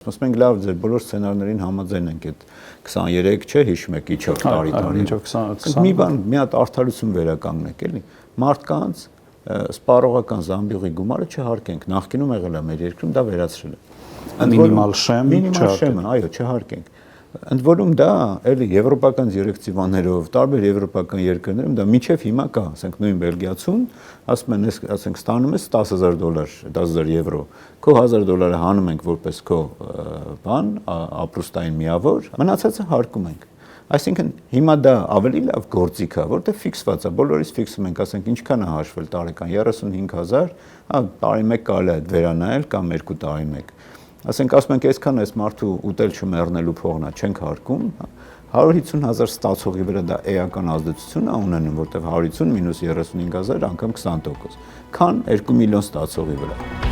Ասում ենք լավ, ձեր բոլոր սցենարներին համաձայն ենք այդ 23 չէ, հիշում եք իջող տարի։ Մի բան, մի հատ արդարություն վերականգնեք, էլի։ Մարդկանց սպառողական զամբյուղի գումարը չհարկենք, նախկինում եղել է մեր երկրում, դա վերացրել է։ Մինիմալ շեմ, այո, չհարկենք։ Ընդ որում դա էլի եվրոպական դիրեկտիվաներով, տարբեր եվրոպական երկրներում դա միջև հիմա կա, ասենք նույն Բելգիացուն, ասում են, ասենք ստանում ես $10,000, 10,000 եվրո, քո $1,000 հանում ենք որպես քո բան, ապրուստային միավոր, մնացածը հարկում ենք։ Այսինքն հիմա դա ավելի լավ գործիք է, որտեղ ֆիքսված է, բոլորից ֆիքսում ենք, ասենք ինչքան է հաշվել տարեկան 35,000, տարի մեկ կարելի է վերանայել կամ 2 տարի մեկ։ Ասենք ասում ենք այսքան էս մարդու ուտել չմեռնելու փողն է, չենք հարկում, 150,000 ստացողի վրա դա էական ազդեցություն է ունենում, որտեղ 150 մինուս 35,000 անգամ 20%, քան 2 միլիոն ստացողի վրա։